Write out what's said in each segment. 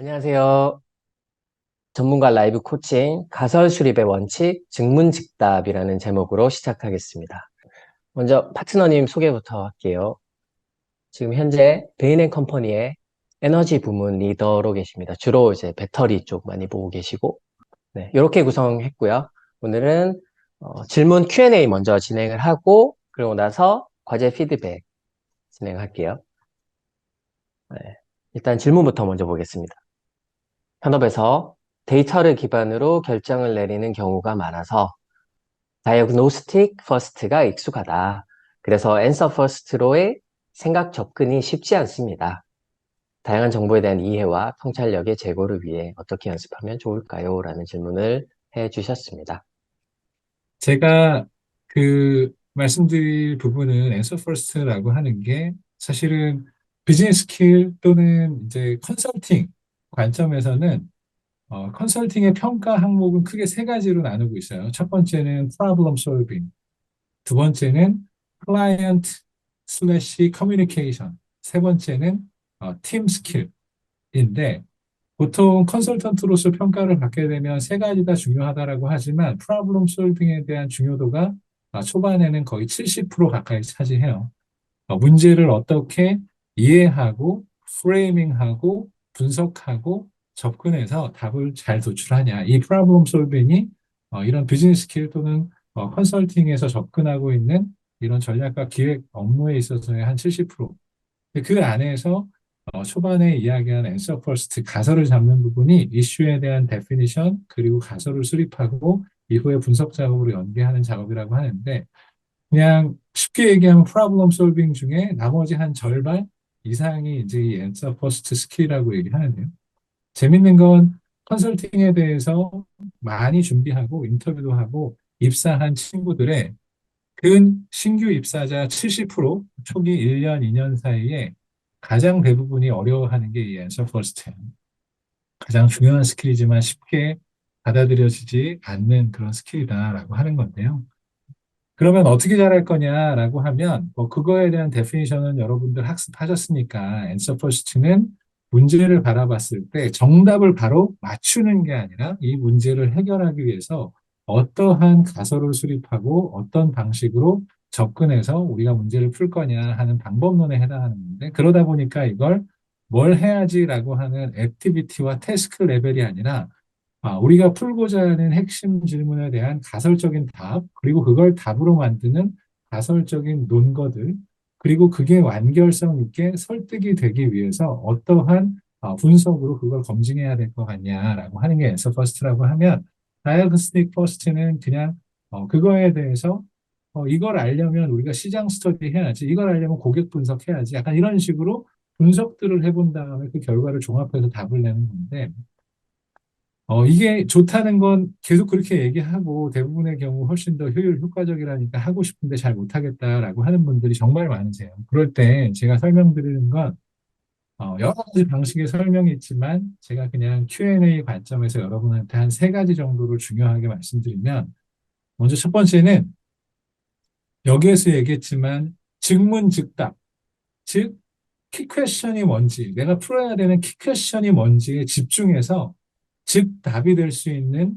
안녕하세요. 전문가 라이브 코칭 가설 수립의 원칙 증문즉답이라는 제목으로 시작하겠습니다. 먼저 파트너님 소개부터 할게요. 지금 현재 베인앤컴퍼니의 에너지 부문 리더로 계십니다. 주로 이제 배터리 쪽 많이 보고 계시고, 네, 이렇게 구성했고요. 오늘은 질문 Q&A 먼저 진행을 하고, 그러고 나서 과제 피드백 진행할게요. 네, 일단 질문부터 먼저 보겠습니다. 현업에서 데이터를 기반으로 결정을 내리는 경우가 많아서 다이어그노스틱 퍼스트가 익숙하다. 그래서 앤서 퍼스트로의 생각 접근이 쉽지 않습니다. 다양한 정보에 대한 이해와 통찰력의 제고를 위해 어떻게 연습하면 좋을까요? 라는 질문을 해 주셨습니다. 제가 말씀드릴 부분은 answer first라고 하는 게 사실은 비즈니스 스킬 또는 이제 컨설팅 관점에서는 컨설팅의 평가 항목은 크게 세 가지로 나누고 있어요. 첫 번째는 problem solving, 두 번째는 client 슬래시 커뮤니케이션, 세 번째는 팀 스킬인데 보통 컨설턴트로서 평가를 받게 되면 세 가지 다 중요하다라고 하지만 프로블럼 솔빙에 대한 중요도가 초반에는 거의 70% 가까이 차지해요. 문제를 어떻게 이해하고 프레이밍하고 분석하고 접근해서 답을 잘 도출하냐. 이 프로블럼 솔빙이 이런 비즈니스 스킬 또는 컨설팅에서 접근하고 있는 이런 전략과 기획 업무에 있어서의 한 70%. 그 안에서 초반에 이야기한 answer first 가설을 잡는 부분이 이슈에 대한 definition 그리고 가설을 수립하고 이후에 분석 작업으로 연계하는 작업이라고 하는데 그냥 쉽게 얘기하면 problem solving 중에 나머지 한 절반 이상이 이제 이 answer first 스킬이라고 얘기하는데요. 재밌는 건 컨설팅에 대해서 많이 준비하고 인터뷰도 하고 입사한 친구들의 근 신규 입사자 70% 초기 1년, 2년 사이에 가장 대부분이 어려워하는 게 이 answer first예요. 가장 중요한 스킬이지만 쉽게 받아들여지지 않는 그런 스킬이다라고 하는 건데요. 그러면 어떻게 잘할 거냐라고 하면 뭐 그거에 대한 데피니션은 여러분들 학습하셨으니까 answer first는 문제를 바라봤을 때 정답을 바로 맞추는 게 아니라 이 문제를 해결하기 위해서 어떠한 가설을 수립하고 어떤 방식으로 접근해서 우리가 문제를 풀 거냐 하는 방법론에 해당하는 건데 그러다 보니까 이걸 뭘 해야지라고 하는 액티비티와 태스크 레벨이 아니라 우리가 풀고자 하는 핵심 질문에 대한 가설적인 답, 그리고 그걸 답으로 만드는 가설적인 논거들, 그리고 그게 완결성 있게 설득이 되기 위해서 어떠한 분석으로 그걸 검증해야 될 것 같냐라고 하는 게 answer first라고 하면, diagnostic first는 그냥 그거에 대해서 이걸 알려면 우리가 시장 스터디 해야지, 이걸 알려면 고객 분석해야지, 약간 이런 식으로 분석들을 해본 다음에 그 결과를 종합해서 답을 내는 건데, 이게 좋다는 건 계속 그렇게 얘기하고 대부분의 경우 훨씬 더 효과적이라니까 하고 싶은데 잘 못하겠다라고 하는 분들이 정말 많으세요. 그럴 때 제가 설명드리는 건 여러 가지 방식의 설명이 있지만 제가 그냥 Q&A 관점에서 여러분한테 한 세 가지 정도를 중요하게 말씀드리면 먼저 첫 번째는 여기에서 얘기했지만 증문즉답, 즉 키퀘션이 뭔지, 내가 풀어야 되는 키퀘션이 뭔지에 집중해서 즉 답이 될 수 있는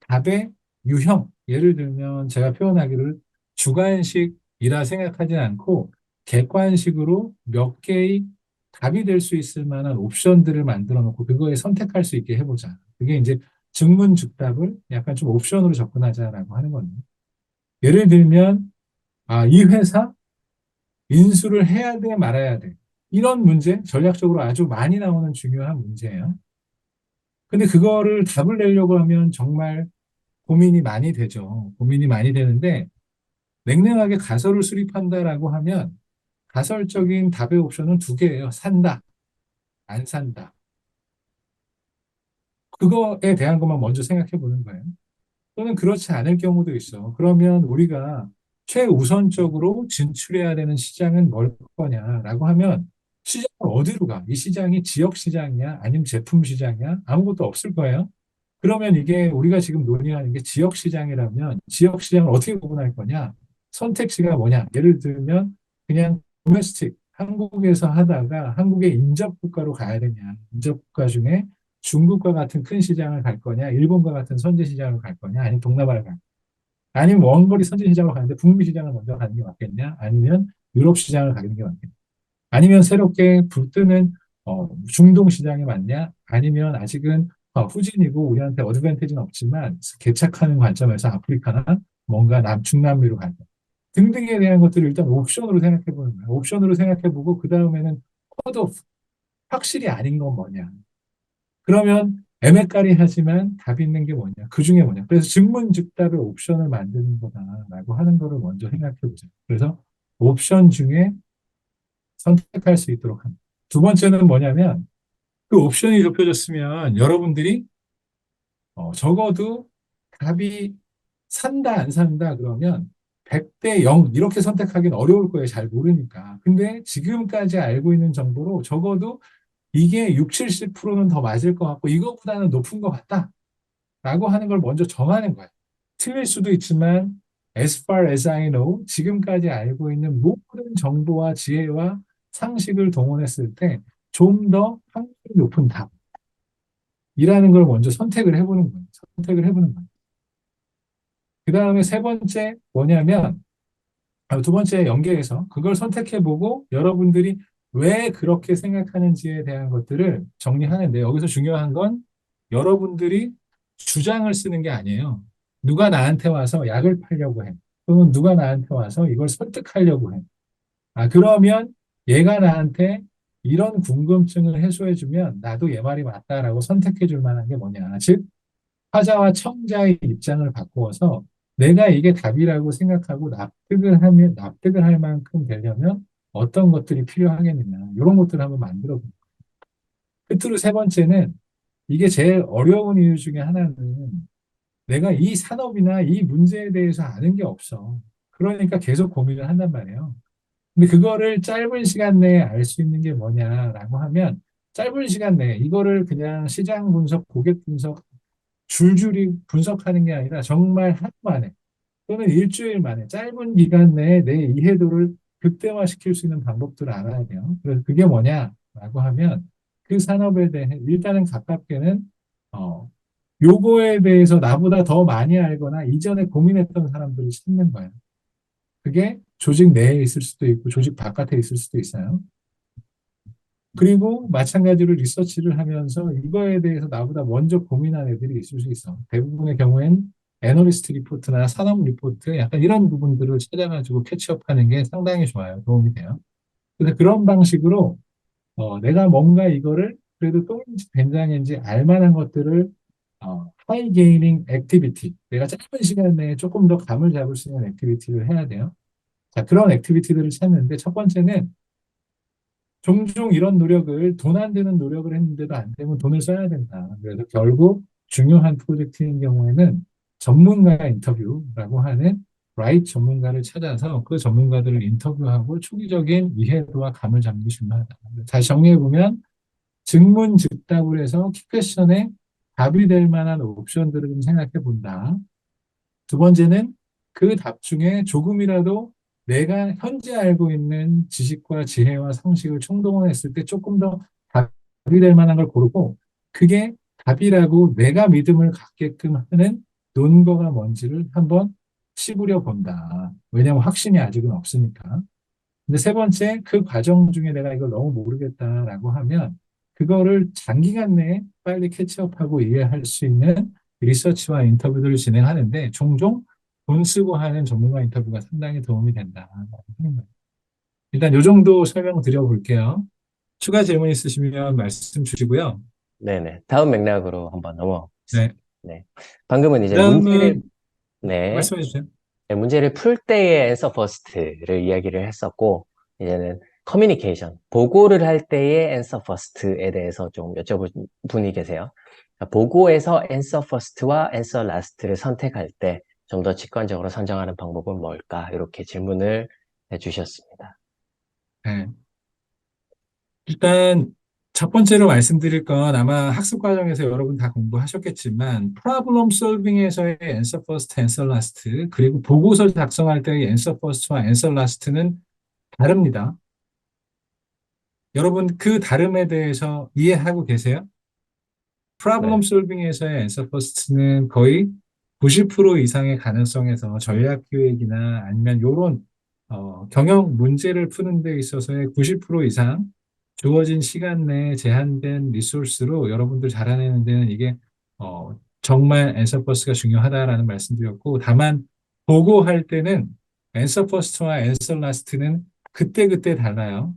답의 유형. 예를 들면 제가 표현하기를 주관식이라 생각하지 않고 객관식으로 몇 개의 답이 될 수 있을 만한 옵션들을 만들어 놓고 그거에 선택할 수 있게 해보자. 그게 이제 증문즉답을 약간 좀 옵션으로 접근하자라고 하는 겁니다. 예를 들면 이 회사 인수를 해야 돼 말아야 돼. 이런 문제 전략적으로 아주 많이 나오는 중요한 문제예요. 근데 그거를 답을 내려고 하면 정말 고민이 많이 되죠. 고민이 많이 되는데 냉랭하게 가설을 수립한다라고 하면 가설적인 답의 옵션은 두 개예요. 산다, 안 산다. 그거에 대한 것만 먼저 생각해 보는 거예요. 또는 그렇지 않을 경우도 있어. 그러면 우리가 최우선적으로 진출해야 되는 시장은 뭘 거냐라고 하면 시장을 어디로 가? 이 시장이 지역 시장이야? 아니면 제품 시장이야? 아무것도 없을 거예요. 그러면 이게 우리가 지금 논의하는 게 지역 시장이라면 지역 시장을 어떻게 구분할 거냐? 선택지가 뭐냐? 예를 들면 그냥 도메스틱 한국에서 하다가 한국의 인접 국가로 가야 되냐? 인접 국가 중에 중국과 같은 큰 시장을 갈 거냐, 일본과 같은 선제 시장을 갈 거냐, 아니면 동남아를 갈 거냐. 아니면 원거리 선제 시장으로 가는데 북미 시장을 먼저 가는 게 맞겠냐, 아니면 유럽 시장을 가는 게 맞겠냐. 아니면 새롭게 불뜨는 중동 시장이 맞냐, 아니면 아직은 후진이고 우리한테 어드밴티지는 없지만 개척하는 관점에서 아프리카나 뭔가 중남미로 갈까 등등에 대한 것들을 일단 옵션으로 생각해 보는 거예요. 옵션으로 생각해 보고 그 다음에는 컷오프, 확실히 아닌 건 뭐냐. 그러면 애매까리 하지만 답이 있는 게 뭐냐. 그 중에 뭐냐. 그래서 증문즉답의 옵션을 만드는 거다라고 하는 거를 먼저 생각해 보자. 그래서 옵션 중에 선택할 수 있도록 합니다. 두 번째는 뭐냐면 그 옵션이 좁혀졌으면 여러분들이 적어도 답이 산다, 안 산다 그러면 100대 0 이렇게 선택하기는 어려울 거예요. 잘 모르니까. 근데 지금까지 알고 있는 정보로 적어도 이게 6, 70%는 더 맞을 것 같고 이거보다는 높은 것 같다. 라고 하는 걸 먼저 정하는 거예요. 틀릴 수도 있지만 as far as I know 지금까지 알고 있는 모든 정보와 지혜와 상식을 동원했을 때 좀 더 확률이 높은 답이라는 걸 먼저 선택을 해보는 거예요. 선택을 해보는 거예요. 그 다음에 세 번째 뭐냐면 두 번째 연계해서 그걸 선택해보고 여러분들이 왜 그렇게 생각하는지에 대한 것들을 정리하는데 여기서 중요한 건 여러분들이 주장을 쓰는 게 아니에요. 누가 나한테 와서 약을 팔려고 해. 또는 누가 나한테 와서 이걸 설득하려고 해. 그러면 얘가 나한테 이런 궁금증을 해소해주면 나도 얘 말이 맞다라고 선택해줄 만한 게 뭐냐. 즉, 화자와 청자의 입장을 바꾸어서 내가 이게 답이라고 생각하고 납득을 할 만큼 되려면 어떤 것들이 필요하겠느냐. 이런 것들을 한번 만들어 봅니다. 끝으로 세 번째는 이게 제일 어려운 이유 중에 하나는 내가 이 산업이나 이 문제에 대해서 아는 게 없어. 그러니까 계속 고민을 한단 말이에요. 근데 그거를 짧은 시간 내에 알 수 있는 게 뭐냐라고 하면 짧은 시간 내에 이거를 그냥 시장 분석, 고객 분석 줄줄이 분석하는 게 아니라 정말 하루 만에 또는 일주일 만에 짧은 기간 내에 내 이해도를 극대화시킬 수 있는 방법들을 알아야 돼요. 그래서 그게 뭐냐라고 하면 그 산업에 대해 일단은 가깝게는 어, 요거에 대해서 나보다 더 많이 알거나 이전에 고민했던 사람들을 찾는 거예요. 그게 조직 내에 있을 수도 있고 조직 바깥에 있을 수도 있어요. 그리고 마찬가지로 리서치를 하면서 이거에 대해서 나보다 먼저 고민한 애들이 있을 수 있어. 대부분의 경우엔 애널리스트 리포트나 산업 리포트 약간 이런 부분들을 찾아가지고 캐치업하는 게 상당히 좋아요. 도움이 돼요. 그래서 그런 방식으로 내가 뭔가 이거를 그래도 똥인지 된장인지 알 만한 것들을 하이 게이닝 액티비티 내가 짧은 시간 내에 조금 더 감을 잡을 수 있는 액티비티를 해야 돼요. 자, 그런 액티비티들을 찾는데 첫 번째는 종종 이런 노력을 돈 안 되는 노력을 했는데도 안 되면 돈을 써야 된다. 그래서 결국 중요한 프로젝트인 경우에는 전문가 인터뷰라고 하는 라이트 전문가를 찾아서 그 전문가들을 인터뷰하고 초기적인 이해도와 감을 잡는 게 중요하다. 다시 정리해보면 증문즉답을 해서 키퀘션에 답이 될 만한 옵션들을 좀 생각해 본다. 두 번째는 그 답 중에 조금이라도 내가 현재 알고 있는 지식과 지혜와 상식을 총동원했을 때 조금 더 답이 될 만한 걸 고르고 그게 답이라고 내가 믿음을 갖게끔 하는 논거가 뭔지를 한번 시부려 본다. 왜냐하면 확신이 아직은 없으니까. 근데 세 번째, 그 과정 중에 내가 이걸 너무 모르겠다라고 하면 그거를 장기간 내에 빨리 캐치업하고 이해할 수 있는 리서치와 인터뷰들을 진행하는데 종종 돈 쓰고 하는 전문가 인터뷰가 상당히 도움이 된다. 일단 이 정도 설명 드려볼게요. 추가 질문 있으시면 말씀 주시고요. 네네. 다음 맥락으로 한번 네. 넘어가겠습니다. 네. 방금은 이제 문제를, 그다음은 네. 말씀해 주세요. 네, 문제를 풀 때의 앤서 퍼스트를 이야기를 했었고, 이제는 커뮤니케이션, 보고를 할 때의 앤서 퍼스트에 대해서 좀 여쭤볼 분이 계세요. 보고에서 앤서 퍼스트와 앤서 라스트를 선택할 때 좀 더 직관적으로 선정하는 방법은 뭘까? 이렇게 질문을 해주셨습니다. 네. 일단 첫 번째로 말씀드릴 건 아마 학습 과정에서 여러분 다 공부하셨겠지만 problem solving에서의 answer first, answer last 그리고 보고서를 작성할 때의 answer first와 answer last는 다릅니다. 여러분 그 다름에 대해서 이해하고 계세요? 프로블럼 네. 솔빙에서의 앤서 퍼스트는 거의 90% 이상의 가능성에서 전략 기획이나 아니면 요런 경영 문제를 푸는 데 있어서의 90% 이상 주어진 시간 내에 제한된 리소스로 여러분들 잘해내는 데는 이게 정말 앤서 퍼스트가 중요하다라는 말씀드렸고, 다만 보고할 때는 앤서 퍼스트와 앤서 라스트는 그때그때 달라요.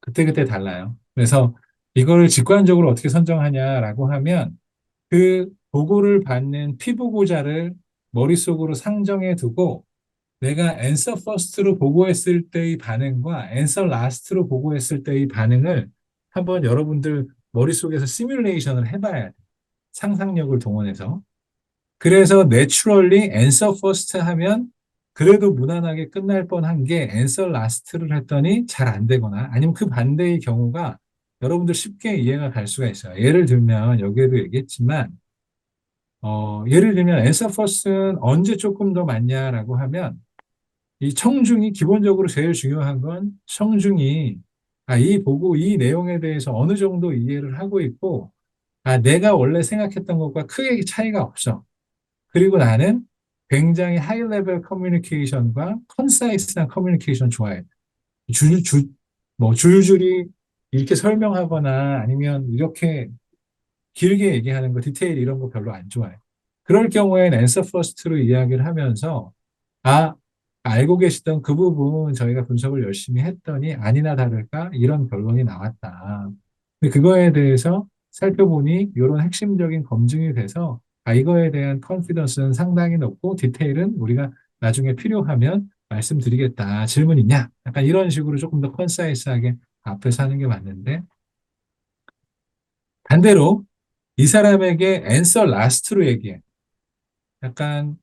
그때그때 달라요. 그래서 이거를 직관적으로 어떻게 선정하냐라고 하면 그 보고를 받는 피보고자를 머릿속으로 상정해 두고 내가 앤서 퍼스트로 보고했을 때의 반응과 앤서 라스트로 보고했을 때의 반응을 한번 여러분들 머릿속에서 시뮬레이션을 해봐야 돼. 상상력을 동원해서. 그래서 내추럴리 앤서 퍼스트 하면 그래도 무난하게 끝날 뻔한 게 앤서 라스트를 했더니 잘 안 되거나 아니면 그 반대의 경우가 여러분들 쉽게 이해가 갈 수가 있어요. 예를 들면 여기에도 얘기했지만 예를 들면 앤서 퍼스트는 언제 조금 더 많냐라고 하면 이 청중이 기본적으로 제일 중요한 건 청중이 이 보고 이 내용에 대해서 어느 정도 이해를 하고 있고 내가 원래 생각했던 것과 크게 차이가 없어. 그리고 나는 굉장히 하이 레벨 커뮤니케이션과 컨사이스한 커뮤니케이션 좋아해. 줄, 줄, 줄줄이 이렇게 설명하거나 아니면 이렇게 길게 얘기하는 거, 디테일 이런 거 별로 안 좋아해. 그럴 경우엔 앤서 퍼스트로 이야기를 하면서 아, 알고 계시던 그 부분 저희가 분석을 열심히 했더니 아니나 다를까 이런 결론이 나왔다. 근데 그거에 대해서 살펴보니 이런 핵심적인 검증이 돼서 이거에 대한 컨피던스는 상당히 높고 디테일은 우리가 나중에 필요하면 말씀드리겠다. 질문 있냐? 약간 이런 식으로 조금 더 컨사이스하게 앞에서 하는 게 맞는데 반대로 이 사람에게 앤서 라스트로 얘기해. 약간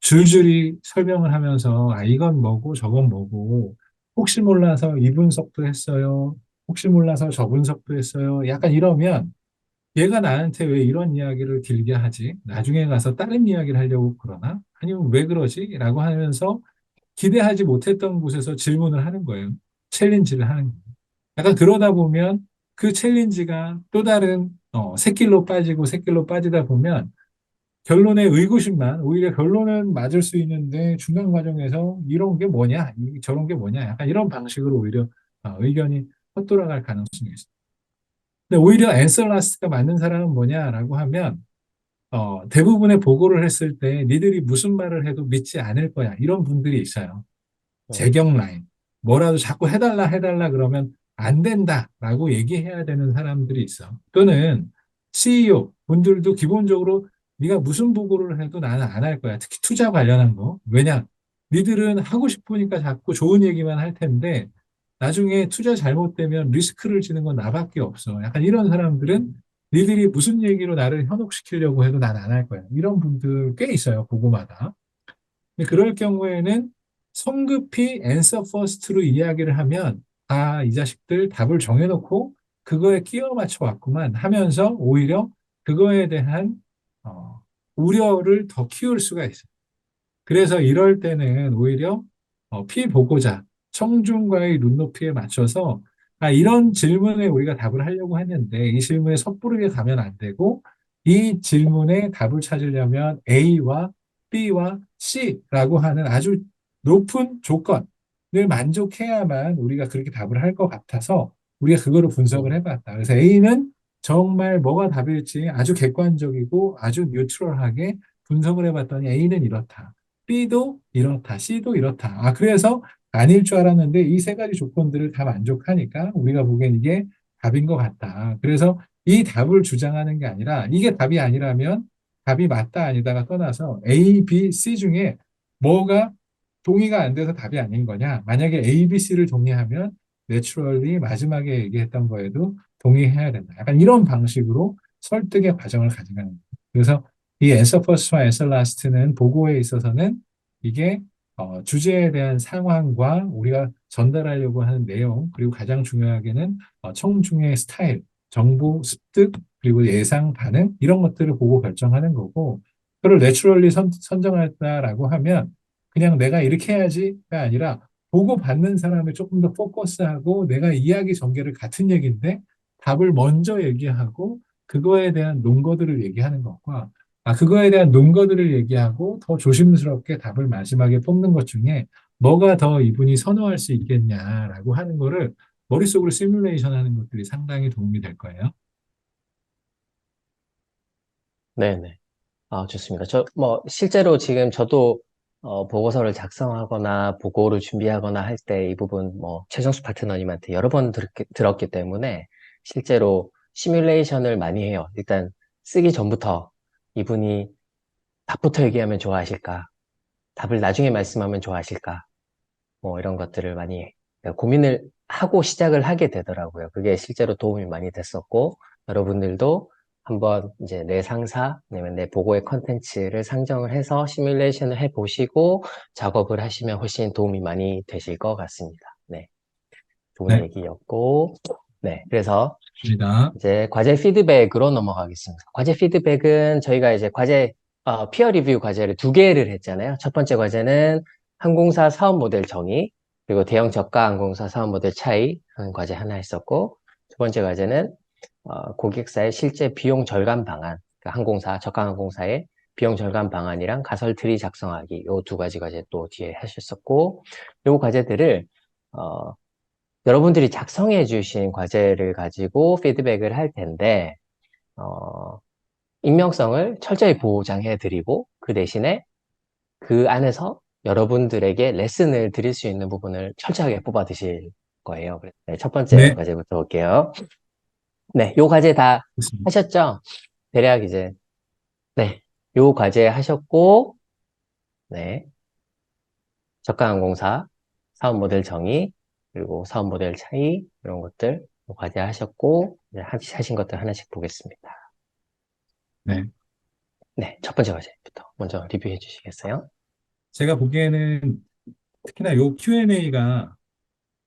줄줄이 설명을 하면서, 이건 뭐고, 저건 뭐고, 혹시 몰라서 이 분석도 했어요. 혹시 몰라서 저 분석도 했어요. 약간 이러면, 얘가 나한테 왜 이런 이야기를 길게 하지? 나중에 가서 다른 이야기를 하려고 그러나? 아니면 왜 그러지? 라고 하면서 기대하지 못했던 곳에서 질문을 하는 거예요. 챌린지를 하는 거예요. 약간 그러다 보면 그 챌린지가 또 다른, 새길로 빠지고 새길로 빠지다 보면 결론에 의구심만 오히려 결론은 맞을 수 있는데 중간 과정에서 이런 게 뭐냐, 저런 게 뭐냐, 약간 이런 방식으로 오히려 의견이 헛돌아갈 가능성이 있습니다. 근데 오히려 앤서라스가 맞는 사람은 뭐냐라고 하면 대부분의 보고를 했을 때 니들이 무슨 말을 해도 믿지 않을 거야 이런 분들이 있어요. 네. 재경 라인. 뭐라도 자꾸 해달라 해달라 그러면 안 된다라고 얘기해야 되는 사람들이 있어. 또는 CEO 분들도 기본적으로 네가 무슨 보고를 해도 나는 안 할 거야. 특히 투자 관련한 거. 왜냐? 니들은 하고 싶으니까 자꾸 좋은 얘기만 할 텐데 나중에 투자 잘못되면 리스크를 지는 건 나밖에 없어. 약간 이런 사람들은 니들이 무슨 얘기로 나를 현혹시키려고 해도 난 안 할 거야. 이런 분들 꽤 있어요. 보고마다. 근데 그럴 경우에는 성급히 answer first로 이야기를 하면 이 자식들 답을 정해놓고 그거에 끼워 맞춰 왔구만 하면서 오히려 그거에 대한 어, 우려를 더 키울 수가 있어요. 그래서 이럴 때는 오히려 피보고자, 청중과의 눈높이에 맞춰서 이런 질문에 우리가 답을 하려고 했는데 이 질문에 섣부르게 가면 안 되고 이 질문에 답을 찾으려면 A와 B와 C라고 하는 아주 높은 조건을 만족해야만 우리가 그렇게 답을 할 것 같아서 우리가 그거를 분석을 음, 해봤다. 그래서 A는 정말 뭐가 답일지 아주 객관적이고 아주 뉴트럴하게 분석을 해봤더니 A는 이렇다. B도 이렇다, C도 이렇다. 그래서 아닐 줄 알았는데 이 세 가지 조건들을 다 만족하니까 우리가 보기엔 이게 답인 것 같다. 그래서 이 답을 주장하는 게 아니라 이게 답이 아니라면 답이 맞다 아니다가 떠나서 A, B, C 중에 뭐가 동의가 안 돼서 답이 아닌 거냐. 만약에 A, B, C를 동의하면 내추럴리 마지막에 얘기했던 거에도 동의해야 된다. 약간 이런 방식으로 설득의 과정을 가져가는 거예요. 그래서 이 answer first와 answer last는 보고에 있어서는 이게 주제에 대한 상황과 우리가 전달하려고 하는 내용, 그리고 가장 중요하게는 청중의 스타일, 정보 습득, 그리고 예상 반응, 이런 것들을 보고 결정하는 거고, 그걸 내추럴리 선정했다라고 하면 그냥 내가 이렇게 해야지가 아니라 보고 받는 사람을 조금 더 포커스하고 내가 이야기 전개를 같은 얘기인데 답을 먼저 얘기하고 그거에 대한 논거들을 얘기하는 것과 그거에 대한 논거들을 얘기하고 더 조심스럽게 답을 마지막에 뽑는 것 중에 뭐가 더 이분이 선호할 수 있겠냐라고 하는 거를 머릿속으로 시뮬레이션 하는 것들이 상당히 도움이 될 거예요. 네네. 아, 좋습니다. 실제로 지금 저도 보고서를 작성하거나 보고를 준비하거나 할 때 이 부분 최정수 파트너님한테 여러 번 들었기 때문에 실제로 시뮬레이션을 많이 해요. 일단 쓰기 전부터 이분이 답부터 얘기하면 좋아하실까? 답을 나중에 말씀하면 좋아하실까? 이런 것들을 많이 고민을 하고 시작을 하게 되더라고요. 그게 실제로 도움이 많이 됐었고, 여러분들도 한번 이제 내 상사, 아니면 내 보고의 컨텐츠를 상정을 해서 시뮬레이션을 해보시고 작업을 하시면 훨씬 도움이 많이 되실 것 같습니다. 네. 좋은 네, 얘기였고, 네. 그래서 좋습니다. 이제 과제 피드백으로 넘어가겠습니다. 과제 피드백은 저희가 이제 피어 리뷰 과제를 두 개를 했잖아요. 첫 번째 과제는 항공사 사업 모델 정의, 그리고 대형 저가 항공사 사업 모델 차이 하는 과제 하나 했었고, 두 번째 과제는 고객사의 실제 비용 절감 방안, 그러니까 저가 항공사의 비용 절감 방안이랑 가설 트리 작성하기, 요 두 가지 과제 또 뒤에 하셨었고, 요 과제들을 어, 여러분들이 작성해 주신 과제를 가지고 피드백을 할 텐데, 어, 익명성을 철저히 보장해 드리고, 그 대신에 그 안에서 여러분들에게 레슨을 드릴 수 있는 부분을 철저하게 뽑아 드실 거예요. 네, 첫 번째 네, 과제부터 볼게요. 네, 요 과제 다 좋습니다. 하셨죠? 대략 이제, 네, 요 과제 하셨고, 네, 저가항공사, 사업 모델 정의, 그리고 사업 모델 차이, 이런 것들 과제 하셨고, 이제 하신 것들 하나씩 보겠습니다. 네. 네, 첫 번째 과제부터 먼저 리뷰해 주시겠어요? 제가 보기에는 특히나 요 Q&A가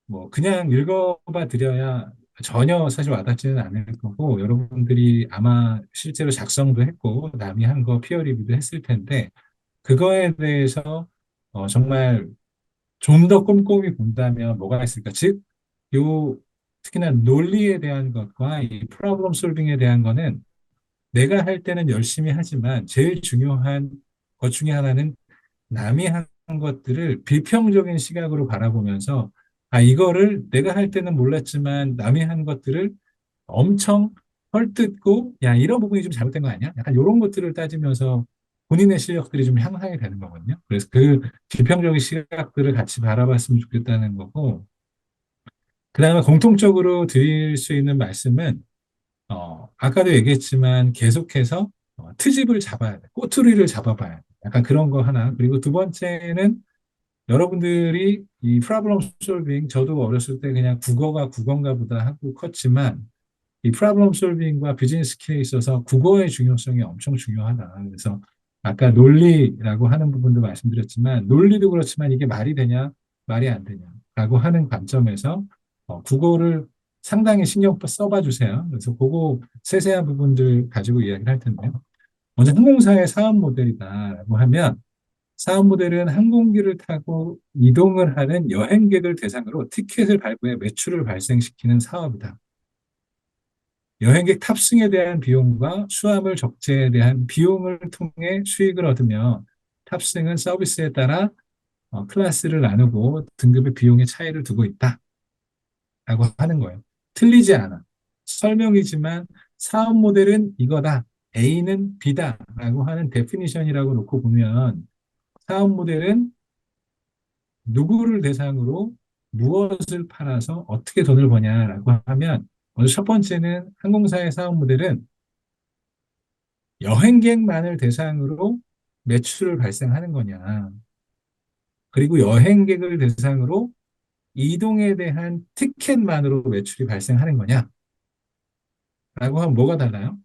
뭐 그냥 읽어봐 드려야 전혀 사실 와닿지는 않을 거고 여러분들이 아마 실제로 작성도 했고 남이 한 거 피어 리뷰도 했을 텐데 그거에 대해서 정말 좀 더 꼼꼼히 본다면 뭐가 있을까? 즉, 요 특히나 논리에 대한 것과 이 프로블럼 솔빙에 대한 거는 내가 할 때는 열심히 하지만 제일 중요한 것 중에 하나는 남이 한 것들을 비평적인 시각으로 바라보면서 이거를 내가 할 때는 몰랐지만 남이 한 것들을 엄청 헐뜯고 야, 이런 부분이 좀 잘못된 거 아니야? 약간 이런 것들을 따지면서 본인의 실력들이 좀 향상이 되는 거거든요. 그래서 그 비평적인 시각들을 같이 바라봤으면 좋겠다는 거고, 그 다음에 공통적으로 드릴 수 있는 말씀은, 아까도 얘기했지만 계속해서 트집을 잡아야 돼. 꼬투리를 잡아봐야 돼. 약간 그런 거 하나. 그리고 두 번째는 여러분들이 이 프로블럼 솔빙, 저도 어렸을 때 그냥 국어가 국어인가 보다 하고 컸지만, 이 프로블럼 솔빙과 비즈니스 스킬에 있어서 국어의 중요성이 엄청 중요하다. 그래서 아까 논리라고 하는 부분도 말씀드렸지만 논리도 그렇지만 이게 말이 되냐 말이 안 되냐라고 하는 관점에서 국어를 상당히 신경 써봐 주세요. 그래서 그거 세세한 부분들 가지고 이야기를 할 텐데요. 먼저 항공사의 사업 모델이다라고 하면 사업 모델은 항공기를 타고 이동을 하는 여행객을 대상으로 티켓을 발부해 매출을 발생시키는 사업이다. 여행객 탑승에 대한 비용과 수화물 적재에 대한 비용을 통해 수익을 얻으며 탑승은 서비스에 따라 클래스를 나누고 등급의 비용의 차이를 두고 있다라고 하는 거예요. 틀리지 않아. 설명이지만 사업 모델은 이거다. A는 B다라고 하는 데피니션이라고 놓고 보면 사업 모델은 누구를 대상으로 무엇을 팔아서 어떻게 돈을 버냐라고 하면 먼저 첫 번째는 항공사의 사업 모델은 여행객만을 대상으로 매출을 발생하는 거냐. 그리고 여행객을 대상으로 이동에 대한 티켓만으로 매출이 발생하는 거냐라고 하면 뭐가 달라요?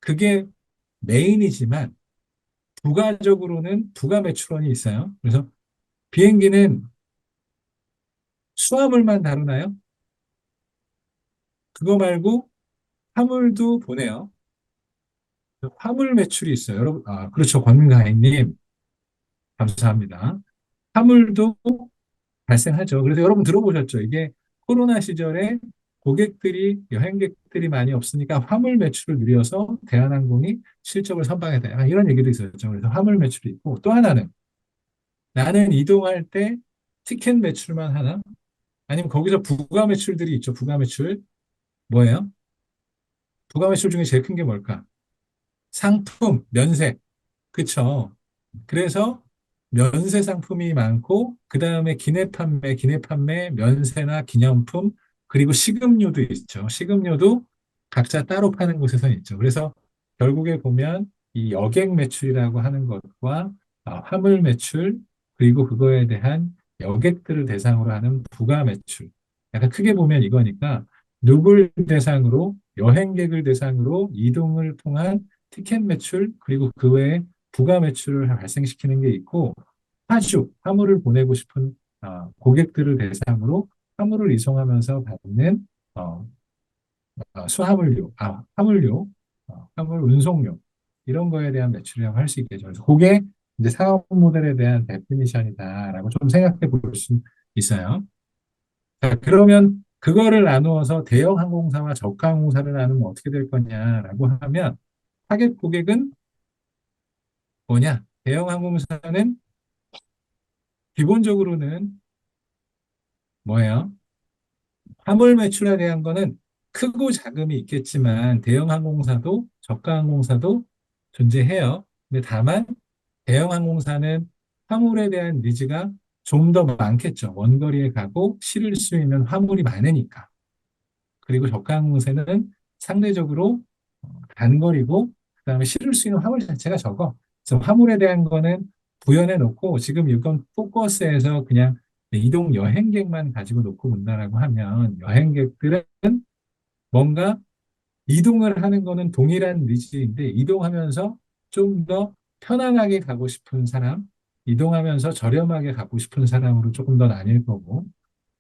그게 메인이지만 부가적으로는 부가 매출원이 있어요. 그래서 비행기는 수화물만 다루나요? 그거 말고 화물도 보내요. 화물 매출이 있어요. 여러분, 그렇죠. 권가희님, 감사합니다. 화물도 발생하죠. 그래서 여러분 들어보셨죠? 이게 코로나 시절에 여행객들이 많이 없으니까 화물 매출을 늘려서 대한항공이 실적을 선방했다. 이런 얘기도 있었죠. 그래서 화물 매출이 있고 또 하나는 나는 이동할 때 티켓 매출만 하나? 아니면 거기서 부가 매출들이 있죠. 부가 매출. 뭐예요? 부가 매출 중에 제일 큰 게 뭘까? 상품, 면세. 그쵸? 그래서 면세 상품이 많고, 그 다음에 기내 판매, 면세나 기념품, 그리고 식음료도 있죠. 식음료도 각자 따로 파는 곳에서 있죠. 그래서 결국에 보면 이 여객 매출이라고 하는 것과 화물 매출, 그리고 그거에 대한 여객들을 대상으로 하는 부가 매출. 약간 크게 보면 이거니까 누굴 대상으로, 여행객을 대상으로 이동을 통한 티켓 매출, 그리고 그 외에 부가 매출을 발생시키는 게 있고, 화물을 보내고 싶은 고객들을 대상으로 화물을 이송하면서 받는 어, 화물료, 화물 운송료, 이런 거에 대한 매출이라고 할 수 있겠죠. 그래서 그게 이제 사업 모델에 대한 데피니션이다라고 좀 생각해 볼 수 있어요. 자, 그러면 그거를 나누어서 대형 항공사와 저가 항공사를 나누면 어떻게 될 거냐라고 하면 타겟 고객은 뭐냐? 대형 항공사는 기본적으로는 뭐예요? 화물 매출에 대한 거는 크고 작음이 있겠지만 대형 항공사도 저가 항공사도 존재해요. 근데 다만 대형 항공사는 화물에 대한 니즈가 좀 더 많겠죠. 먼 거리에 가고 실을 수 있는 화물이 많으니까. 그리고 저가 항공사는 상대적으로 단거리고 그다음에 실을 수 있는 화물 자체가 적어. 그래서 화물에 대한 거는 부연해 놓고 지금 이건 포커스에서 그냥 이동 여행객만 가지고 놓고 본다라고 하면 여행객들은 뭔가 이동을 하는 거는 동일한 니즈인데 이동하면서 좀 더 편안하게 가고 싶은 사람, 이동하면서 저렴하게 가고 싶은 사람으로 조금 더 나뉠 거고,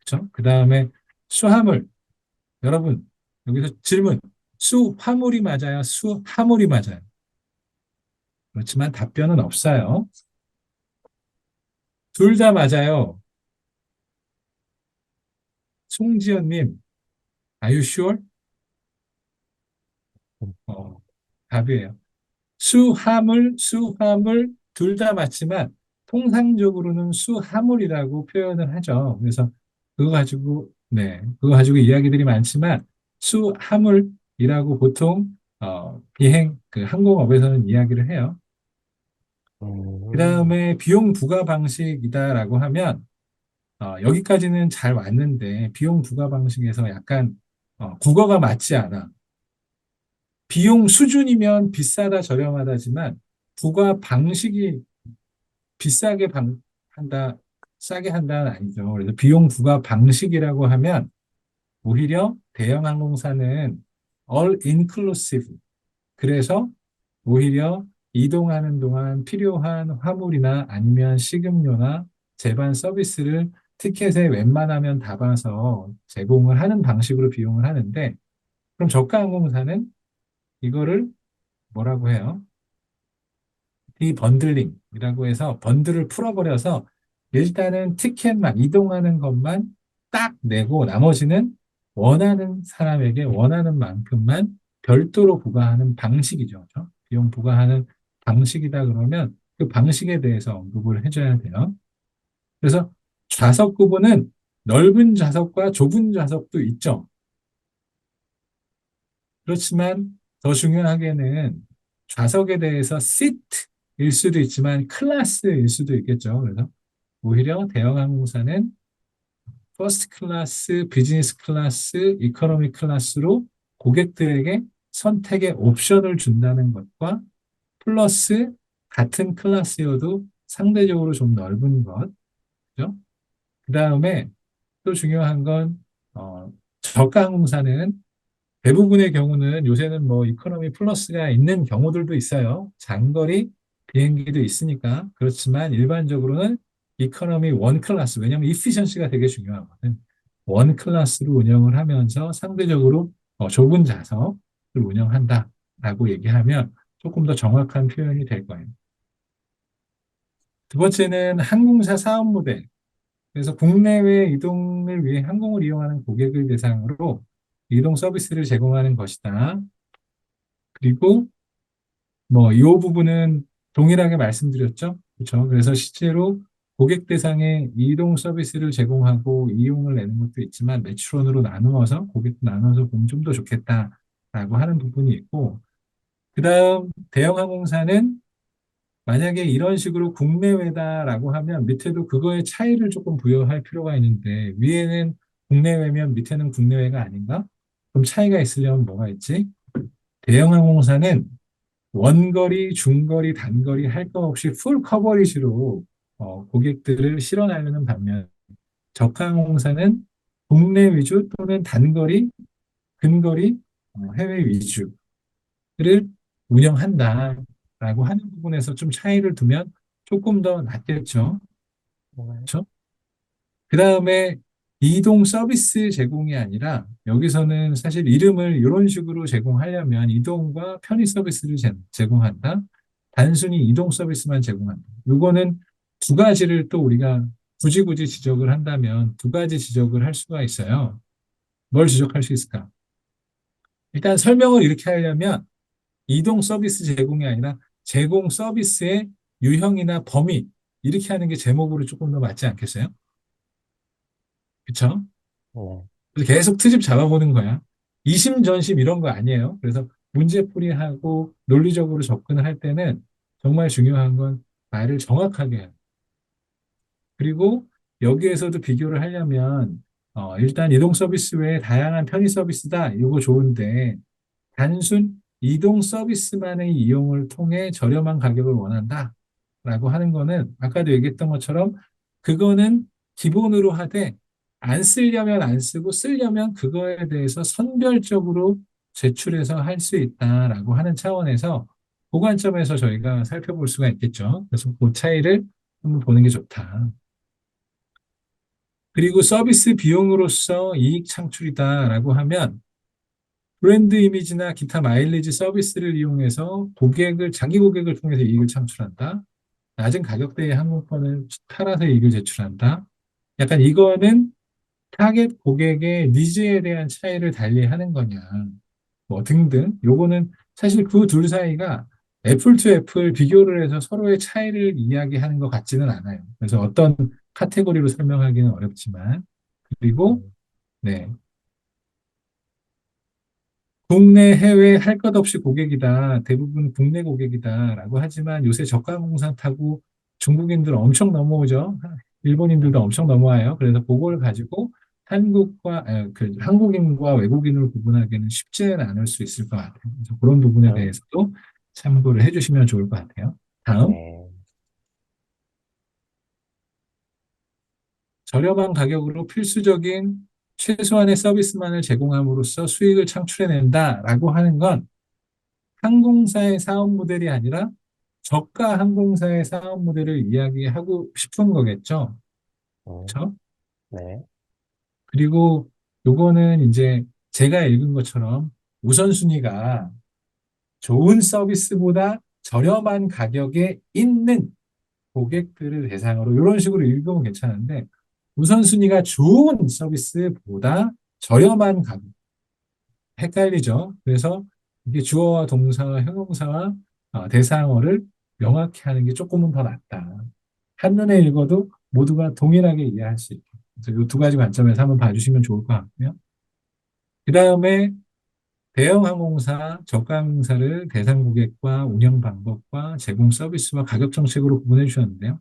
그렇죠? 그 다음에 수화물, 여러분 여기서 질문, 수화물이 맞아요? 수하물이 맞아요? 그렇지만 답변은 없어요. 둘 다 맞아요. 송지연님, are you sure? 어, 답이에요. 수화물 둘 다 맞지만 통상적으로는 수화물이라고 표현을 하죠. 그래서 그거 가지고 이야기들이 많지만 수화물이라고 보통 그 항공업에서는 이야기를 해요. 그 음, 다음에 비용 부과 방식이다라고 하면 여기까지는 잘 왔는데 비용 부과 방식에서 약간 국어가 맞지 않아. 비용 수준이면 비싸다 저렴하다지만 부과 방식이 비싸게 한다, 싸게 한다는 아니죠. 그래서 비용 부과 방식이라고 하면 오히려 대형 항공사는 all inclusive. 그래서 오히려 이동하는 동안 필요한 화물이나 아니면 식음료나 제반 서비스를 티켓에 웬만하면 담아서 제공을 하는 방식으로 비용을 하는데, 그럼 저가 항공사는 이거를 뭐라고 해요? 디번들링이라고 해서 번들을 풀어버려서 일단은 티켓만 이동하는 것만 딱 내고 나머지는 원하는 사람에게 원하는 만큼만 별도로 부과하는 방식이죠. 그죠? 비용 부과하는 방식이다 그러면 그 방식에 대해서 언급을 해줘야 돼요. 그래서 좌석 구분은 넓은 좌석과 좁은 좌석도 있죠. 그렇지만 더 중요하게는 좌석에 대해서 시트일 수도 있지만 클래스일 수도 있겠죠. 그래서 오히려 대형 항공사는 퍼스트 클래스, 비즈니스 클래스, 이코노미 클래스로 고객들에게 선택의 옵션을 준다는 것과 플러스 같은 클래스여도 상대적으로 좀 넓은 것, 그죠? 그 다음에 또 중요한 건 저가 항공사는 대부분의 경우는 요새는 뭐 이코노미 플러스가 있는 경우들도 있어요. 장거리 비행기도 있으니까. 그렇지만 일반적으로는 이코노미 원 클래스, 왜냐하면 이피션시가 되게 중요하거든. 원 클래스로 운영을 하면서 상대적으로 좁은 좌석을 운영한다라고 얘기하면 조금 더 정확한 표현이 될 거예요. 두 번째는 항공사 사업 모델. 그래서 국내외 이동을 위해 항공을 이용하는 고객을 대상으로 이동 서비스를 제공하는 것이다. 그리고 뭐 이 부분은 동일하게 말씀드렸죠. 그렇죠. 그래서 실제로 고객 대상의 이동 서비스를 제공하고 이용을 내는 것도 있지만 매출원으로 나누어서 고객도 나눠서 보면 좀 더 좋겠다라고 하는 부분이 있고 그다음 대형 항공사는 만약에 이런 식으로 국내외다라고 하면 밑에도 그거의 차이를 조금 부여할 필요가 있는데 위에는 국내외면 밑에는 국내외가 아닌가? 그럼 차이가 있으려면 뭐가 있지? 대형 항공사는 원거리, 중거리, 단거리 할 거 없이 풀 커버리지로 고객들을 실어나르는 반면 저가 항공사는 국내 위주 또는 단거리, 근거리, 해외 위주를 운영한다라고 하는 부분에서 좀 차이를 두면 조금 더 낫겠죠. 네. 그렇죠? 그 다음에 이동 서비스 제공이 아니라 여기서는 사실 이름을 이런 식으로 제공하려면 이동과 편의 서비스를 제공한다. 단순히 이동 서비스만 제공한다. 이거는 두 가지를 또 우리가 굳이 지적을 한다면 두 가지 지적을 할 수가 있어요. 뭘 지적할 수 있을까? 일단 설명을 이렇게 하려면 이동 서비스 제공이 아니라 제공 서비스의 유형이나 범위 이렇게 하는 게 제목으로 조금 더 맞지 않겠어요? 그렇죠? 네. 그래서 계속 트집 잡아보는 거야. 이심전심 이런 거 아니에요. 그래서 문제풀이하고 논리적으로 접근을 할 때는 정말 중요한 건 말을 정확하게 해요. 그리고 여기에서도 비교를 하려면 일단 이동 서비스 외에 다양한 편의 서비스다. 이거 좋은데 단순 이동 서비스만의 이용을 통해 저렴한 가격을 원한다. 라고 하는 거는 아까도 얘기했던 것처럼 그거는 기본으로 하되 안 쓰려면 안 쓰고 쓰려면 그거에 대해서 선별적으로 제출해서 할 수 있다라고 하는 차원에서 그 관점에서 저희가 살펴볼 수가 있겠죠. 그래서 그 차이를 한번 보는 게 좋다. 그리고 서비스 비용으로서 이익 창출이다라고 하면 브랜드 이미지나 기타 마일리지 서비스를 이용해서 자기 고객을 통해서 이익을 창출한다. 낮은 가격대의 항공권을 팔아서 이익을 제출한다. 약간 이거는 타겟 고객의 니즈에 대한 차이를 달리하는 거냐, 뭐 등등. 요거는 사실 그 둘 사이가 애플 투 애플 비교를 해서 서로의 차이를 이야기하는 것 같지는 않아요. 그래서 어떤 카테고리로 설명하기는 어렵지만, 그리고 음, 네, 국내, 해외 할 것 없이 고객이다. 대부분 국내 고객이다라고 하지만 요새 저가 항공사 타고 중국인들 엄청 넘어오죠. 일본인들도 음, 엄청 넘어와요. 그래서 그걸 가지고 한국인과 외국인을 구분하기는 쉽지는 않을 수 있을 것 같아요. 그래서 그런 부분에 그렇죠. 대해서도 참고를 해주시면 좋을 것 같아요. 다음, 네. 저렴한 가격으로 필수적인 최소한의 서비스만을 제공함으로써 수익을 창출해낸다라고 하는 건 항공사의 사업 모델이 아니라 저가 항공사의 사업 모델을 이야기하고 싶은 거겠죠. 음, 그렇죠? 네. 그리고 요거는 이제 제가 읽은 것처럼 우선순위가 좋은 서비스보다 저렴한 가격에 있는 고객들을 대상으로 이런 식으로 읽으면 괜찮은데 우선순위가 좋은 서비스보다 저렴한 가격 헷갈리죠. 그래서 이게 주어와 동사와 형용사와 대상어를 명확히 하는 게 조금은 더 낫다. 한눈에 읽어도 모두가 동일하게 이해할 수 있게. 그래서 이 두 가지 관점에서 한번 봐주시면 좋을 것 같고요. 그 다음에 대형 항공사, 저가 항공사를 대상 고객과 운영 방법과 제공 서비스와 가격 정책으로 구분해 주셨는데요.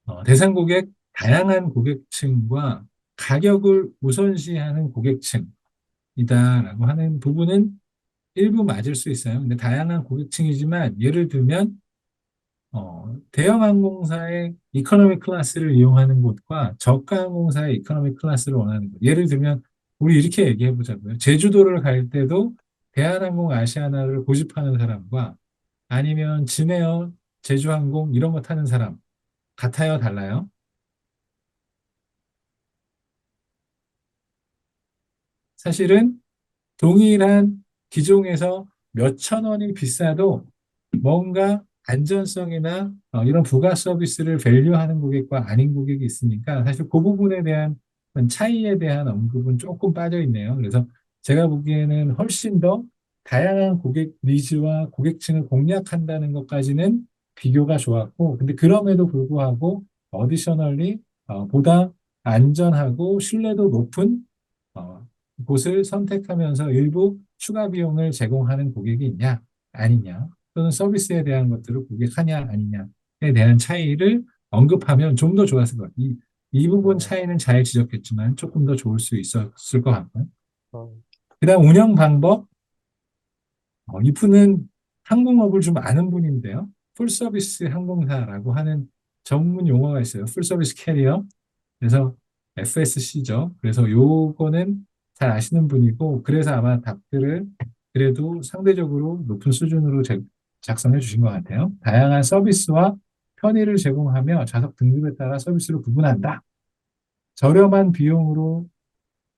음, 대상 고객, 다양한 고객층과 가격을 우선시하는 고객층이다라고 하는 부분은 일부 맞을 수 있어요. 근데 다양한 고객층이지만 예를 들면 대형 항공사의 이코노미 클래스를 이용하는 곳과 저가 항공사의 이코노미 클래스를 원하는 곳. 예를 들면 우리 이렇게 얘기해 보자고요. 제주도를 갈 때도 대한항공 아시아나를 고집하는 사람과 아니면 진에어 제주항공 이런 거 타는 사람 같아요, 달라요? 사실은 동일한 기종에서 몇천 원이 비싸도 뭔가 안전성이나 이런 부가 서비스를 밸류하는 고객과 아닌 고객이 있으니까 사실 그 부분에 대한 차이에 대한 언급은 조금 빠져 있네요. 그래서 제가 보기에는 훨씬 더 다양한 고객 니즈와 고객층을 공략한다는 것까지는 비교가 좋았고, 근데 그럼에도 불구하고 어디셔널리 보다 안전하고 신뢰도 높은 어, 곳을 선택하면서 일부 추가 비용을 제공하는 고객이 있냐, 아니냐, 또는 서비스에 대한 것들을 고객하냐, 아니냐에 대한 차이를 언급하면 좀 더 좋았을 것 같아요. 이 부분 어, 차이는 잘 지적했지만 조금 더 좋을 수 있었을 것 같고요. 어, 그다음 운영 방법, 이분은 항공업을 좀 아는 분인데요. 풀서비스 항공사라고 하는 전문 용어가 있어요. 풀서비스 캐리어. 그래서 FSC죠. 그래서 요거는 잘 아시는 분이고, 그래서 아마 답들을 그래도 상대적으로 높은 수준으로 작성해 주신 것 같아요. 다양한 서비스와 편의를 제공하며 좌석 등급에 따라 서비스를 구분한다. 저렴한 비용으로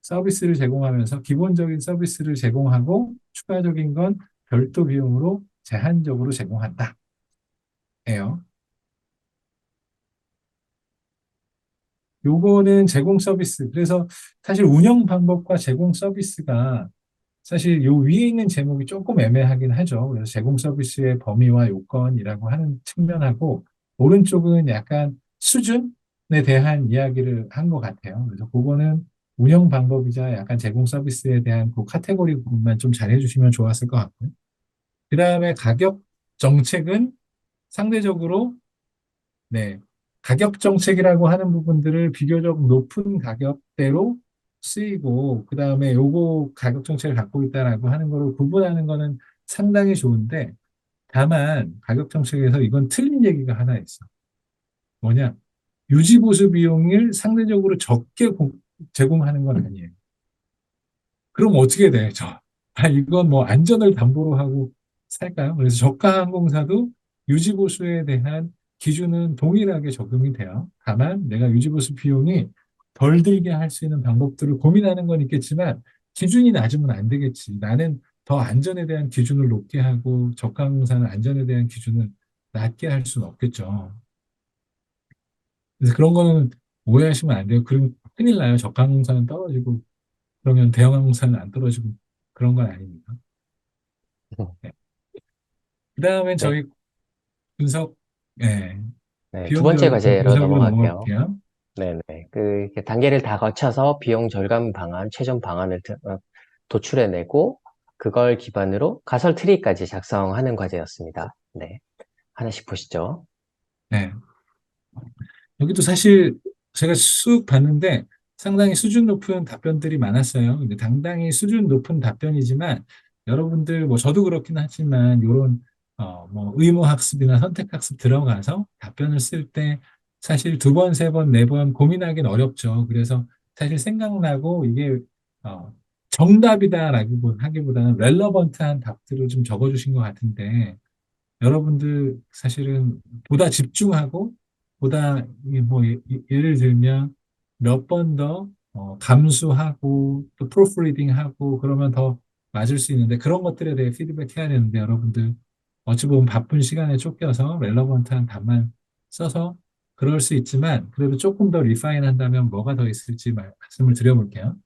서비스를 제공하면서 기본적인 서비스를 제공하고 추가적인 건 별도 비용으로 제한적으로 제공한다. 예요. 요거는 제공 서비스. 그래서 사실 운영 방법과 제공 서비스가 사실 요 위에 있는 제목이 조금 애매하긴 하죠. 그래서 제공 서비스의 범위와 요건이라고 하는 측면하고 오른쪽은 약간 수준에 대한 이야기를 한 것 같아요. 그래서 그거는 운영 방법이자 약간 제공 서비스에 대한 그 카테고리 부분만 좀 잘해주시면 좋았을 것 같고요. 그 다음에 가격 정책은 상대적으로 네, 가격 정책이라고 하는 부분들을 비교적 높은 가격대로 쓰이고, 그 다음에 요거 가격 정책을 갖고 있다라고 하는 거를 구분하는 거는 상당히 좋은데, 다만 가격 정책에서 이건 틀린 얘기가 하나 있어. 뭐냐? 유지보수 비용을 상대적으로 적게 제공하는 건 아니에요. 그럼 어떻게 돼? 이건 뭐 안전을 담보로 하고 살까요? 그래서 저가 항공사도 유지보수에 대한 기준은 동일하게 적용이 돼요. 다만 내가 유지보수 비용이 덜 들게 할 수 있는 방법들을 고민하는 건 있겠지만 기준이 낮으면 안 되겠지. 나는 더 안전에 대한 기준을 높게 하고 저가 항공사는 안전에 대한 기준을 낮게 할 수는 없겠죠. 그래서 그런 거는 오해하시면 안 돼요. 그럼 큰일 나요. 저가 항공사는 떨어지고 그러면 대형 항공사는 안 떨어지고 그런 건 아닙니다. 네. 그 다음에 네. 저희 분석, 예, 네, 두 비용 번째 절감 과제로 분석으로 넘어가 넘어갈게요. 볼게요. 네네. 이렇게 단계를 다 거쳐서 비용 절감 방안, 최종 방안을 도출해내고, 그걸 기반으로 가설 트리까지 작성하는 과제였습니다. 네. 하나씩 보시죠. 네. 여기도 사실 제가 쑥 봤는데 상당히 수준 높은 답변들이 많았어요. 근데 당당히 수준 높은 답변이지만 여러분들 뭐 저도 그렇긴 하지만 이런 뭐 의무 학습이나 선택 학습 들어가서 답변을 쓸 때 사실 두 번, 세 번, 네 번 고민하기는 어렵죠. 그래서 사실 생각나고 이게 정답이다라고 하기보다는 렐러번트한 답들을 좀 적어주신 것 같은데 여러분들 사실은 보다 집중하고 보다 예를 들면 몇 번 더 감수하고 또 프로프리딩하고 그러면 더 맞을 수 있는데 그런 것들에 대해 피드백 해야 되는데 여러분들 어찌 보면 바쁜 시간에 쫓겨서 렐러번트한 답만 써서 그럴 수 있지만 그래도 조금 더 리파인 한다면 뭐가 더 있을지 말씀을 드려볼게요.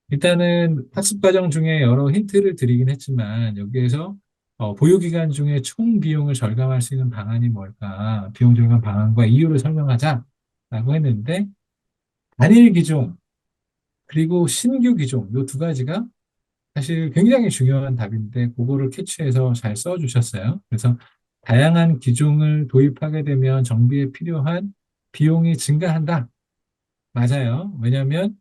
일단은 학습 과정 중에 여러 힌트를 드리긴 했지만 여기에서 보유기간 중에 총 비용을 절감할 수 있는 방안이 뭘까? 비용 절감 방안과 이유를 설명하자라고 했는데 단일 기종 그리고 신규 기종 이 두 가지가 사실 굉장히 중요한 답인데 그거를 캐치해서 잘 써주셨어요. 그래서 다양한 기종을 도입하게 되면 정비에 필요한 비용이 증가한다. 맞아요. 왜냐하면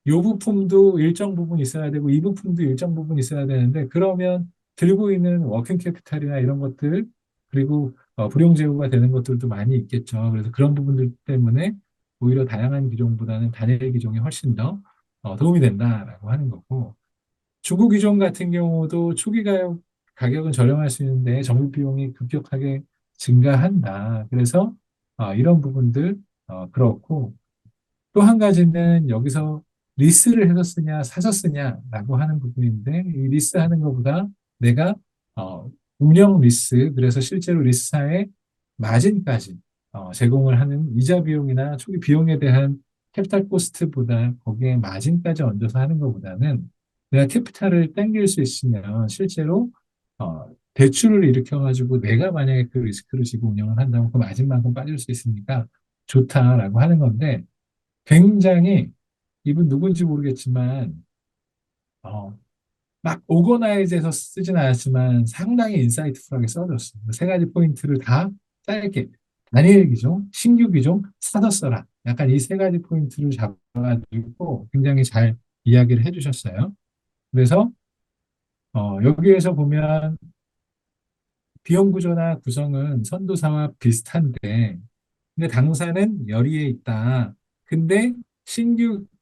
요 부품도 일정 부분 있어야 되고 이 부품도 일정 부분 있어야 되는데 그러면 들고 있는 워킹 캐피탈이나 이런 것들 그리고 불용 재고가 되는 것들도 많이 있겠죠. 그래서 그런 부분들 때문에 오히려 다양한 기종보다는 단일 기종이 훨씬 더 도움이 된다라고 하는 거고 중고 기종 같은 경우도 초기 가격은 저렴할 수 있는데 정비 비용이 급격하게 증가한다. 그래서 이런 부분들 그렇고 또 한 가지는 여기서 리스를 해서 쓰냐, 사서 쓰냐라고 하는 부분인데, 이 리스 하는 것보다 내가 운영 리스, 그래서 실제로 리스사의 마진까지 제공을 하는 이자 비용이나 초기 비용에 대한 캐피탈 코스트보다 거기에 마진까지 얹어서 하는 것보다는 내가 캐피탈을 땡길 수 있으면 실제로 대출을 일으켜가지고 내가 만약에 그 리스크를 지고 운영을 한다면 그 마진만큼 빠질 수 있으니까 좋다라고 하는 건데 굉장히 이분 누군지 모르겠지만 어, 막 오거나이즈해서 쓰진 않았지만 상당히 인사이트풀하게 써줬어요. 세 가지 포인트를 다 짧게 단일 기종, 신규 기종, 사서 써라. 약간 이 세 가지 포인트를 잡아가지고 굉장히 잘 이야기를 해주셨어요. 그래서 여기에서 보면 비용 구조나 구성은 선도사와 비슷한데 근데 당사는 열의에 있다. 근데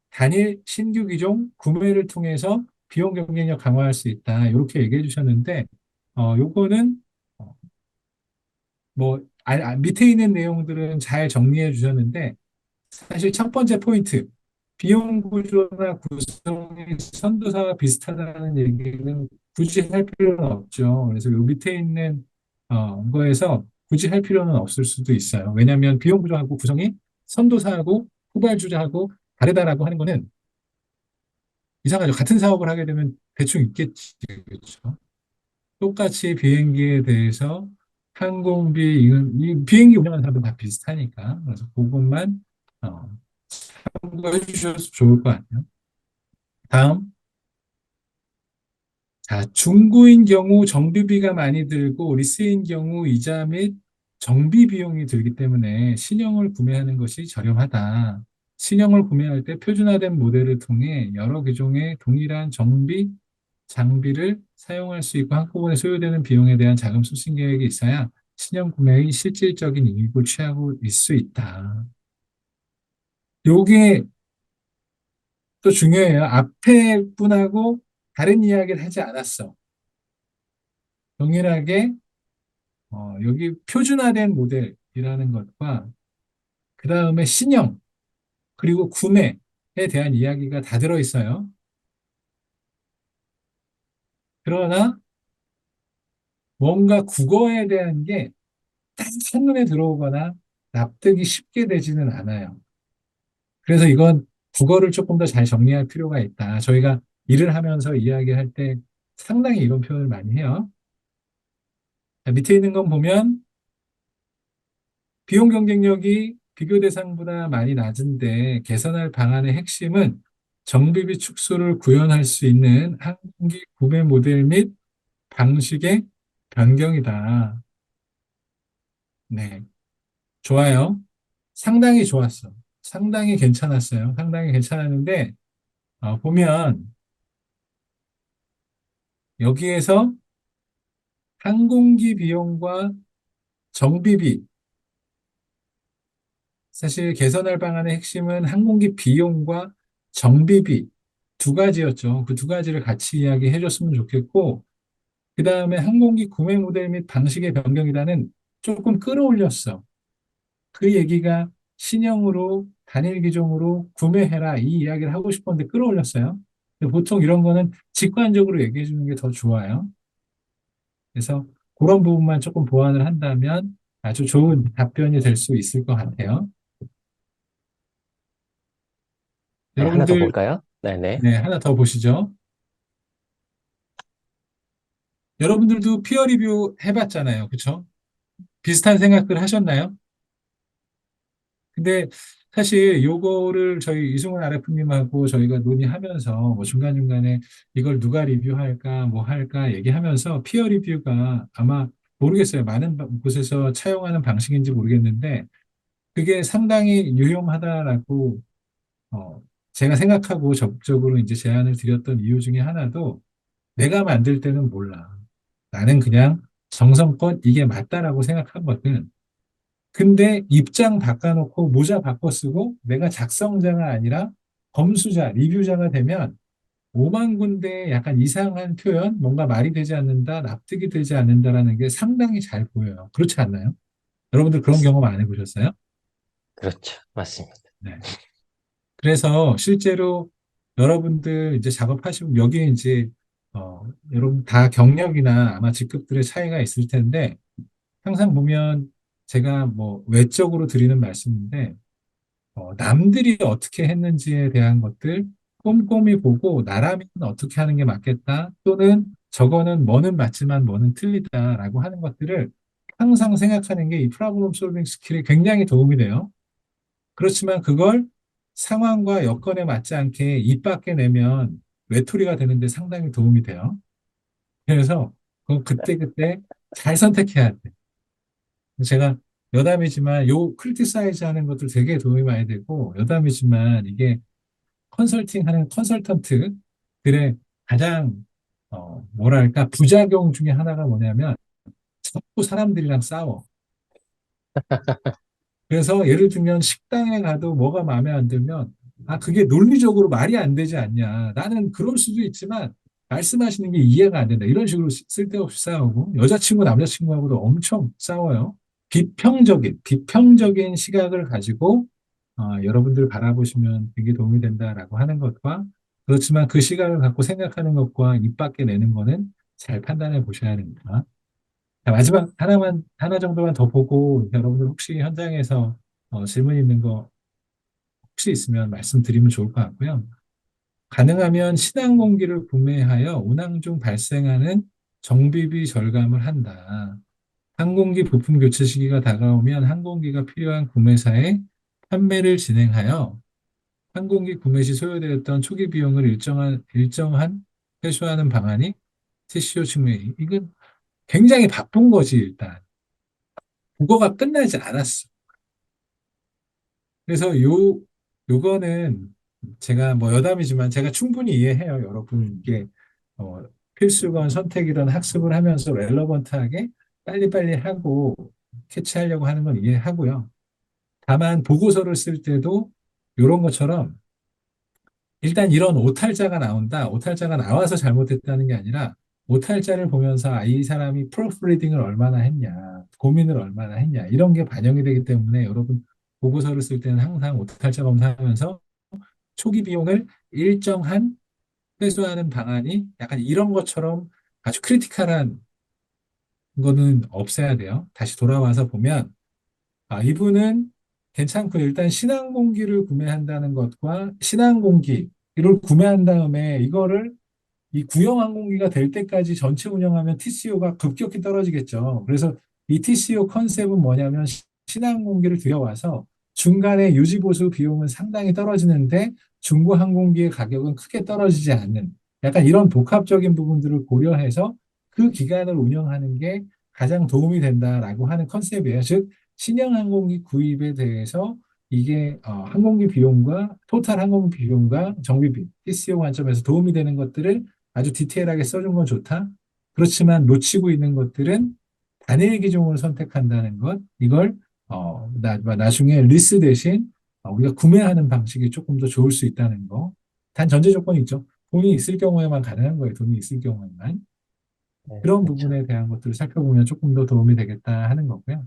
단일 신규 기종 구매를 통해서 비용 경쟁력 강화할 수 있다. 이렇게 얘기해 주셨는데, 요거는, 어, 밑에 있는 내용들은 잘 정리해 주셨는데, 사실 첫 번째 포인트, 비용 구조나 구성이 선도사와 비슷하다는 얘기는 굳이 할 필요는 없죠. 그래서 요 밑에 있는 거에서 굳이 할 필요는 없을 수도 있어요. 왜냐하면 비용 구조하고 구성이 선도사하고 후발주자하고 다르다라고 하는 거는 이상하죠. 같은 사업을 하게 되면 대충 있겠지. 그렇죠? 똑같이 비행기에 대해서 항공비, 이 비행기 운영하는 사람들 다 비슷하니까. 그래서 그것만 어, 참고해 주셔서 좋을 것 같아요. 다음, 자, 중고인 경우 정비비가 많이 들고 리스인 경우 이자 및 정비 비용이 들기 때문에 신형을 구매하는 것이 저렴하다. 신형을 구매할 때 표준화된 모델을 통해 여러 기종의 동일한 정비 장비를 사용할 수 있고 한꺼번에 소요되는 비용에 대한 자금 소진 계획이 있어야 신형 구매의 실질적인 이익을 취하고 있을 수 있다. 요게 또 중요해요. 앞에 분하고 다른 이야기를 하지 않았어. 동일하게 여기 표준화된 모델이라는 것과 그 다음에 신형 그리고 구매에 대한 이야기가 다 들어있어요. 그러나 뭔가 국어에 대한 게 딱 한눈에 들어오거나 납득이 쉽게 되지는 않아요. 그래서 이건 국어를 조금 더 잘 정리할 필요가 있다. 저희가 일을 하면서 이야기할 때 상당히 이런 표현을 많이 해요. 자, 밑에 있는 건 보면 비용 경쟁력이 비교 대상보다 많이 낮은데 개선할 방안의 핵심은 정비비 축소를 구현할 수 있는 항공기 구매 모델 및 방식의 변경이다. 네, 좋아요. 상당히 좋았어. 상당히 괜찮았어요. 상당히 괜찮았는데 보면 여기에서 항공기 비용과 정비비 사실 개선할 방안의 핵심은 항공기 비용과 정비비 두 가지였죠. 그 두 가지를 같이 이야기해 줬으면 좋겠고, 그 다음에 항공기 구매 모델 및 방식의 변경이라는 조금 끌어올렸어. 그 얘기가 신형으로 단일 기종으로 구매해라 이 이야기를 하고 싶었는데 끌어올렸어요. 근데 보통 이런 거는 직관적으로 얘기해 주는 게 더 좋아요. 그래서 그런 부분만 조금 보완을 한다면 아주 좋은 답변이 될 수 있을 것 같아요. 네, 하나 더 여러분들, 볼까요? 네네. 네, 하나 더 보시죠. 여러분들도 피어 리뷰 해봤잖아요. 그쵸? 비슷한 생각들 하셨나요? 근데 사실 요거를 저희 이승훈 RF님하고 저희가 논의하면서 뭐 중간중간에 이걸 누가 리뷰할까, 뭐 할까 얘기하면서 피어 리뷰가 아마 모르겠어요. 많은 곳에서 차용하는 방식인지 모르겠는데 그게 상당히 유용하다라고 제가 생각하고 적극적으로 이제 제안을 드렸던 이유 중에 하나도 내가 만들 때는 몰라. 나는 그냥 정성껏 이게 맞다라고 생각하거든. 근데 입장 바꿔놓고 모자 바꿔 쓰고 내가 작성자가 아니라 검수자, 리뷰자가 되면 오만 군데 약간 이상한 표현, 뭔가 말이 되지 않는다, 납득이 되지 않는다라는 게 상당히 잘 보여요. 그렇지 않나요? 여러분들 그런 경험 안 해보셨어요? 그렇죠. 맞습니다. 네. 그래서 실제로 여러분들 이제 작업하시면 여기에 이제 여러분 다 경력이나 아마 직급들의 차이가 있을 텐데 항상 보면 제가 뭐 외적으로 드리는 말씀인데 남들이 어떻게 했는지에 대한 것들 꼼꼼히 보고 나라면 어떻게 하는 게 맞겠다 또는 저거는 뭐는 맞지만 뭐는 틀리다라고 하는 것들을 항상 생각하는 게 이 프로블럼 솔빙 스킬이 굉장히 도움이 돼요. 그렇지만 그걸 상황과 여건에 맞지 않게 입 밖에 내면 외톨이가 되는데 상당히 도움이 돼요. 그래서 그때그때 잘 선택해야 돼. 제가 여담이지만 요 크리티사이즈 하는 것들 되게 도움이 많이 되고 여담이지만 이게 컨설팅 하는 컨설턴트들의 가장 뭐랄까 부작용 중에 하나가 뭐냐면 자꾸 사람들이랑 싸워. 그래서 예를 들면 식당에 가도 뭐가 마음에 안 들면 그게 논리적으로 말이 안 되지 않냐. 나는 그럴 수도 있지만 말씀하시는 게 이해가 안 된다. 이런 식으로 쓸데없이 싸우고 여자친구, 남자친구하고도 엄청 싸워요. 비평적인 시각을 가지고 여러분들 바라보시면 되게 도움이 된다라고 하는 것과 그렇지만 그 시각을 갖고 생각하는 것과 입 밖에 내는 거는 잘 판단해 보셔야 됩니다. 자, 마지막 하나 정도만 더 보고 여러분들 혹시 현장에서 질문 있는 거 혹시 있으면 말씀드리면 좋을 것 같고요. 가능하면 신항공기를 구매하여 운항 중 발생하는 정비비 절감을 한다. 항공기 부품 교체 시기가 다가오면 항공기가 필요한 구매사에 판매를 진행하여 항공기 구매 시 소요되었던 초기 비용을 일정한 회수하는 방안이 TCO 측면이 이건 굉장히 바쁜 거지 일단. 국어가 끝나지 않았어. 그래서 요거는 제가 뭐 여담이지만 제가 충분히 이해해요. 여러분, 이게, 어, 필수건 선택이든 학습을 하면서 relevant하게 빨리빨리 하고 캐치하려고 하는 건 이해하고요. 다만 보고서를 쓸 때도 이런 것처럼 일단 이런 오탈자가 나온다. 오탈자가 나와서 잘못했다는 게 아니라 오탈자를 보면서 이 사람이 프로프리딩을 얼마나 했냐, 고민을 얼마나 했냐 이런 게 반영이 되기 때문에 여러분 보고서를 쓸 때는 항상 오탈자 검사하면서 초기 비용을 일정한 회수하는 방안이 약간 이런 것처럼 아주 크리티컬한 거는 없애야 돼요. 다시 돌아와서 보면 이분은 괜찮고 일단 신항공기를 구매한다는 것과 신항공기를 구매한 다음에 이거를 이 구형 항공기가 될 때까지 전체 운영하면 TCO가 급격히 떨어지겠죠. 그래서 이 TCO 컨셉은 뭐냐면 신항공기를 들여와서 중간에 유지보수 비용은 상당히 떨어지는데 중고 항공기의 가격은 크게 떨어지지 않는 약간 이런 복합적인 부분들을 고려해서 그 기간을 운영하는 게 가장 도움이 된다라고 하는 컨셉이에요. 즉, 신형 항공기 구입에 대해서 이게 항공기 비용과 토탈 항공기 비용과 정비비, TCO 관점에서 도움이 되는 것들을 아주 디테일하게 써준 건 좋다. 그렇지만 놓치고 있는 것들은 단일 기종을 선택한다는 것, 이걸 나중에 리스 대신 우리가 구매하는 방식이 조금 더 좋을 수 있다는 거. 단 전제 조건이 있죠. 돈이 있을 경우에만 가능한 거예요. 돈이 있을 경우에만. 네, 그런 그렇죠. 부분에 대한 것들을 살펴보면 조금 더 도움이 되겠다 하는 거고요.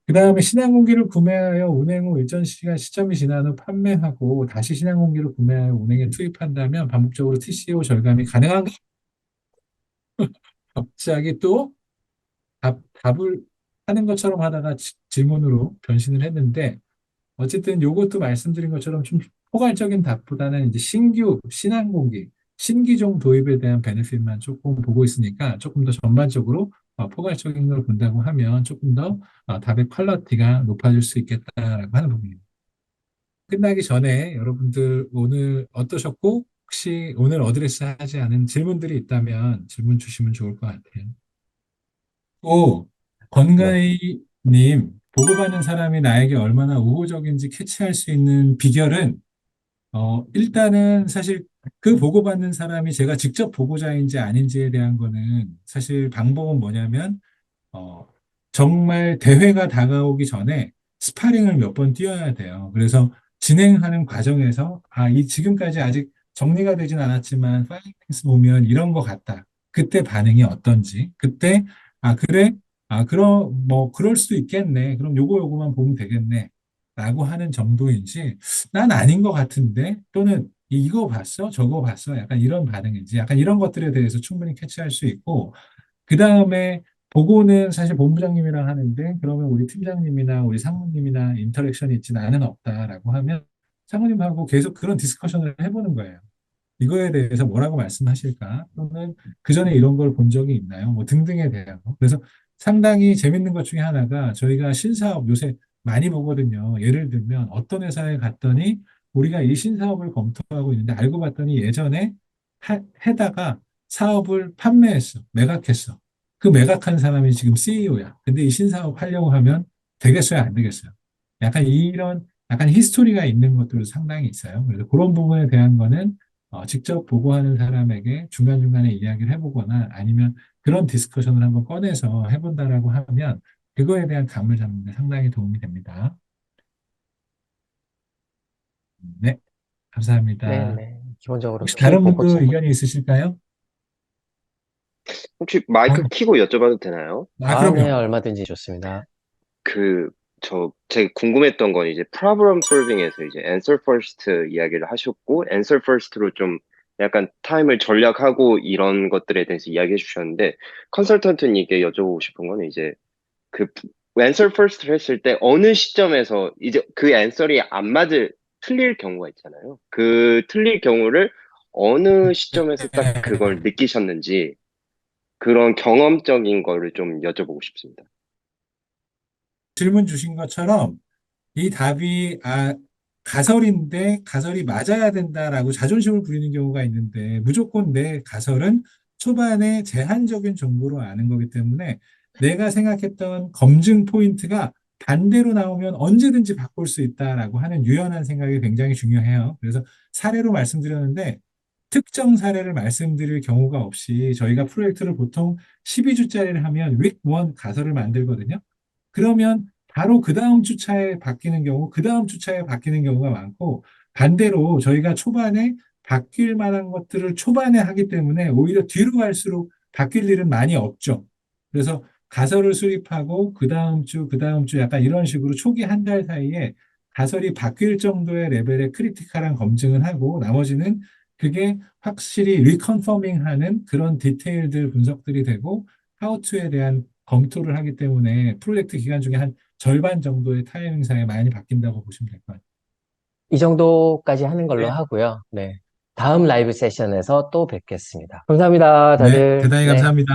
그 다음에 신항공기를 구매하여 운행 후 일정 시간 시점이 지난 후 판매하고 다시 신항공기를 구매하여 운행에 투입한다면 반복적으로 TCO 절감이 가능한가? 갑자기 또 답을 하는 것처럼 하다가 질문으로 변신을 했는데 어쨌든 요것도 말씀드린 것처럼 좀 포괄적인 답보다는 이제 신규 신항공기 신기종 도입에 대한 베네핏만 조금 보고 있으니까 조금 더 전반적으로 포괄적인 걸 본다고 하면 조금 더 답의 퀄리티가 높아질 수 있겠다라고 하는 부분입니다. 끝나기 전에 여러분들 오늘 어떠셨고 혹시 오늘 어드레스 하지 않은 질문들이 있다면 질문 주시면 좋을 것 같아요. 또 네. 건가이님 보고받는 사람이 나에게 얼마나 우호적인지 캐치할 수 있는 비결은 일단은 사실 그 보고받는 사람이 제가 직접 보고자인지 아닌지에 대한 거는 사실 방법은 뭐냐면 어, 정말 대회가 다가오기 전에 스파링을 몇 번 뛰어야 돼요. 그래서 진행하는 과정에서 이 지금까지 아직 정리가 되진 않았지만 파이팅스 보면 이런 거 같다. 그때 반응이 어떤지. 그때 그래. 그럼 뭐 그럴 수도 있겠네. 그럼 요거만 보면 되겠네. 라고 하는 정도인지 난 아닌 것 같은데 또는 이거 봤어? 저거 봤어? 약간 이런 반응인지 약간 이런 것들에 대해서 충분히 캐치할 수 있고 그 다음에 보고는 사실 본부장님이랑 하는데 그러면 우리 팀장님이나 우리 상무님이나 인터랙션이 있지 나는 없다라고 하면 상무님하고 계속 그런 디스커션을 해보는 거예요. 이거에 대해서 뭐라고 말씀하실까? 또는 그 전에 이런 걸 본 적이 있나요? 뭐 등등에 대한 거. 그래서 상당히 재밌는 것 중에 하나가 저희가 신사업 요새 많이 보거든요. 예를 들면 어떤 회사에 갔더니 우리가 이 신사업을 검토하고 있는데 알고 봤더니 예전에 해다가 사업을 판매했어. 매각했어. 그 매각한 사람이 지금 CEO야. 근데 이 신사업 하려고 하면 되겠어요? 안 되겠어요? 약간 이런 약간 히스토리가 있는 것들도 상당히 있어요. 그래서 그런 부분에 대한 거는 직접 보고하는 사람에게 중간중간에 이야기를 해보거나 아니면 그런 디스커션을 한번 꺼내서 해본다라고 하면 그거에 대한 감을 잡는 데 상당히 도움이 됩니다. 네, 감사합니다. 네네. 기본적으로 혹시 PA 다른 보고 분도 체계. 의견이 있으실까요? 혹시 마이크 아, 키고 여쭤봐도 되나요? 아, 네, 그럼요. 얼마든지 좋습니다. 그, 제가 궁금했던 건 이제 problem solving에서 이제 answer first 이야기를 하셨고, answer first로 좀 약간 타임을 절약하고 이런 것들에 대해서 이야기해 주셨는데, 컨설턴트님께 여쭤보고 싶은 거는 이제 그 answer first를 했을 때 어느 시점에서 이제 그 answer이 안 맞을, 틀릴 경우가 있잖아요. 그 틀릴 경우를 어느 시점에서 딱 그걸 느끼셨는지, 그런 경험적인 거를 좀 여쭤보고 싶습니다. 질문 주신 것처럼 이 답이 가설인데 가설이 맞아야 된다라고 자존심을 부리는 경우가 있는데 무조건 내 가설은 초반에 제한적인 정보로 아는 거기 때문에 내가 생각했던 검증 포인트가 반대로 나오면 언제든지 바꿀 수 있다라고 하는 유연한 생각이 굉장히 중요해요. 그래서 사례로 말씀드렸는데 특정 사례를 말씀드릴 경우가 없이 저희가 프로젝트를 보통 12주짜리를 하면 윅 1 가설을 만들거든요. 그러면 바로 그 다음 주차에 바뀌는 경우, 그 다음 주차에 바뀌는 경우가 많고, 반대로 저희가 초반에 바뀔 만한 것들을 초반에 하기 때문에 오히려 뒤로 갈수록 바뀔 일은 많이 없죠. 그래서 가설을 수립하고 그 다음 주 약간 이런 식으로 초기 한 달 사이에 가설이 바뀔 정도의 레벨의 크리티컬한 검증을 하고 나머지는 그게 확실히 리컨퍼밍 하는 그런 디테일들 분석들이 되고 하우투에 대한 검토를 하기 때문에 프로젝트 기간 중에 한 절반 정도의 타이밍상에 많이 바뀐다고 보시면 될 것 같아요. 이 정도까지 하는 걸로 네, 하고요. 네. 다음 라이브 세션에서 또 뵙겠습니다. 감사합니다, 네, 다들. 대단히 네. 감사합니다.